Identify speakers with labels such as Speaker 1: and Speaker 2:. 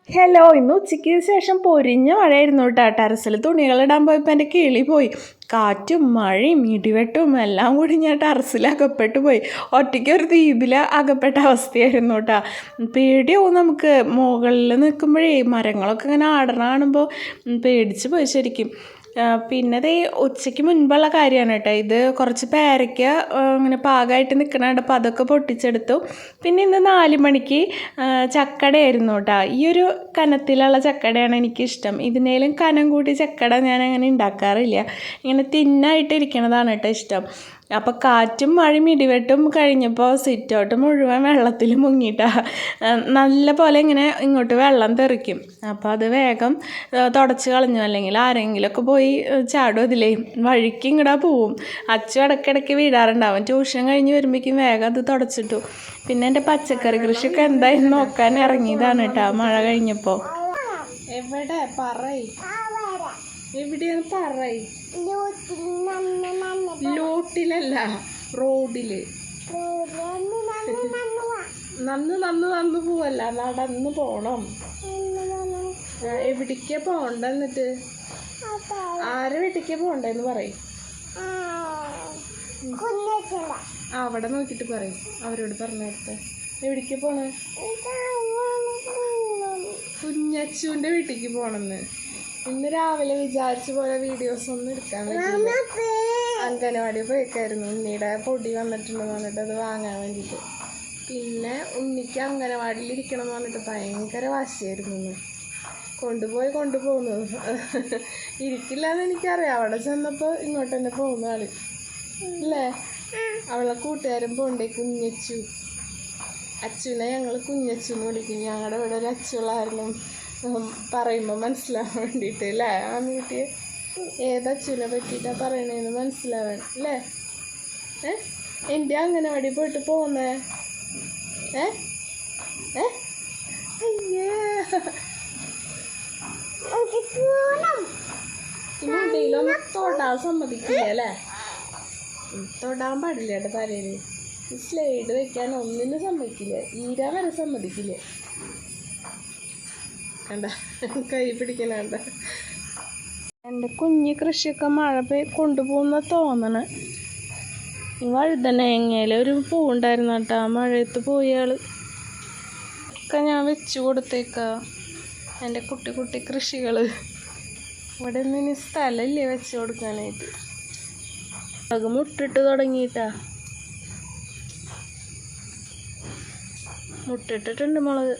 Speaker 1: Hello, ഇന്ന് ഉച്ചയ്ക്ക് ശേഷം പൊരിഞ്ഞ മഴയായിരുന്നു കേട്ടോ. ടെറസിൽ തുണികളിടാൻ പോയപ്പോൾ എൻ്റെ കിളി പോയി. കാറ്റും മഴയും ഇടിവെട്ടും എല്ലാം കൂടി ഞാൻ ടെറസിൽ അകപ്പെട്ടു പോയി. ഒറ്റയ്ക്ക് ഒരു ദ്വീപിൽ അകപ്പെട്ട അവസ്ഥയായിരുന്നു കേട്ടോ. പേടിയാവും നമുക്ക്. മുകളിൽ നിൽക്കുമ്പോഴേ മരങ്ങളൊക്കെ ഇങ്ങനെ ആടണ കാണുമ്പോൾ പേടിച്ച് പോയി ശരിക്കും. പിന്നെ ദേ ഉച്ചയ്ക്ക് മുൻപുള്ള കാര്യമാണ് കേട്ടോ ഇത്. കുറച്ച് പേരയ്ക്ക ഇങ്ങനെ പാകമായിട്ട് നിൽക്കണ കണ്ടപ്പോൾ അതൊക്കെ പൊട്ടിച്ചെടുത്തു. പിന്നെ ഇന്ന് 4 മണിക്ക് ചക്കടയായിരുന്നു കേട്ടോ. ഈ ഒരു കനത്തിലുള്ള ചക്കടയാണ് എനിക്കിഷ്ടം. ഇതിനേലും കനം കൂട്ടി ചക്കട ഞാൻ അങ്ങനെ ഉണ്ടാക്കാറില്ല. ഇങ്ങനെ തിന്നായിട്ട് ഇരിക്കണതാണ് കേട്ടോ ഇഷ്ടം. അപ്പോൾ കാറ്റും മഴയും ഇടിവെട്ടും കഴിഞ്ഞപ്പോൾ സിറ്റൗട്ട് മുഴുവൻ വെള്ളത്തിൽ മുങ്ങിയിട്ടാ. നല്ല പോലെ ഇങ്ങനെ ഇങ്ങോട്ട് വെള്ളം തെറിക്കും. അപ്പോൾ അത് വേഗം തുടച്ച് കളഞ്ഞു, അല്ലെങ്കിൽ ആരെങ്കിലുമൊക്കെ പോയി ചാടും അതിലേ. വഴിക്ക് ഇങ്ങടാ പോവും. അച്ചു ഇടയ്ക്കിടയ്ക്ക് വീഴാറുണ്ടാവും. ട്യൂഷൻ കഴിഞ്ഞ് വരുമ്പോഴേക്കും വേഗം അത് തുടച്ചിട്ടു. പിന്നെ എൻ്റെ പച്ചക്കറി കൃഷിയൊക്കെ എന്തായാലും നോക്കാൻ ഇറങ്ങിയതാണ് കേട്ടോ മഴ കഴിഞ്ഞപ്പോൾ. എവിടെ പറയ്, എവിടെയാണ് പറയ്? ലോട്ടിലല്ല, റോഡില്. നന്ന് പോവല്ല, നടന്ന് പോണം. എവിടേക്കാ പോണ്ട? എന്നിട്ട് ആരെ വീട്ടിലേക്കാ പോണ്ടെന്ന് പറയും. അവിടെ നോക്കിട്ട് പറയും, അവരോട് പറഞ്ഞേരത്തെ. എവിടേക്കാ പോണേ? കുഞ്ഞച്ചുവിൻ്റെ വീട്ടിലേക്ക് പോണെന്ന്. ഇന്ന് രാവിലെ വിചാരിച്ച പോലെ വീഡിയോസ് ഒന്നും എടുക്കാൻ പറ്റില്ല. അംഗനവാടി പോയേക്കായിരുന്നു. ഉണ്ണിയുടെ പൊടി വന്നിട്ടുണ്ടെന്ന് പറഞ്ഞിട്ട് അത് വാങ്ങാൻ വേണ്ടിയിട്ട്. പിന്നെ ഉണ്ണിക്ക് അംഗനവാടിയിൽ ഇരിക്കണം എന്ന് പറഞ്ഞിട്ട് ഭയങ്കര വാശിയായിരുന്നു. കൊണ്ടുപോകുന്നു. ഇരിക്കില്ല എന്ന് എനിക്കറിയാം. അവിടെ ചെന്നപ്പോൾ ഇങ്ങോട്ട് തന്നെ പോകുന്ന ആള് അല്ലേ. അവളെ കൂട്ടുകാരൻ പോണ്ടേ, കുഞ്ഞച്ചു. അച്ചുവിനെ ഞങ്ങൾ കുഞ്ഞച്ചു എന്ന് വിളിക്കും. ഞങ്ങളുടെ ഇവിടെ ഒരു അച്ചുള്ളായിരുന്നു പറയുമ്പോൾ മനസ്സിലാവാൻ വേണ്ടിയിട്ട് അല്ലേ. ആ വീട്ടിൽ ഏതച്ചുവിനെ പറ്റിയിട്ടാണ് പറയണേന്ന് മനസ്സിലാവാൻ അല്ലേ. എൻ്റെ അംഗനവാടി പോയിട്ട് പോകുന്നേ. ഇനി ഉണ്ടെങ്കിലൊന്നും തൊടാൻ സമ്മതിക്കില്ല അല്ലേ. തൊടാൻ പാടില്ല കേട്ടോ തലയിൽ. സ്ലൈഡ് വെക്കാൻ ഒന്നിനും സമ്മതിക്കില്ല. ഈരാൻ വരെ സമ്മതിക്കില്ല. കണ്ട കൈ പിടിക്കണ കണ്ട. എൻ്റെ കുഞ്ഞ് കൃഷിയൊക്കെ മഴ കൊണ്ടുപോകുന്ന തോന്നണ. ഈ വഴുതനങ്ങയില് ഒരു പൂവുണ്ടായിരുന്നു കേട്ടോ. മഴയത്ത് പോയാള് ഒക്കെ ഞാൻ വെച്ചു കൊടുത്തേക്കാ. എൻ്റെ കുട്ടി കൃഷികൾ. ഇവിടെ ഒന്നും ഇനി സ്ഥലമില്ലേ വെച്ച് കൊടുക്കാനായിട്ട്. അത് മുട്ടിട്ട് തുടങ്ങിയിട്ടാ. മുട്ടിട്ടിട്ടുണ്ട് മുളക്.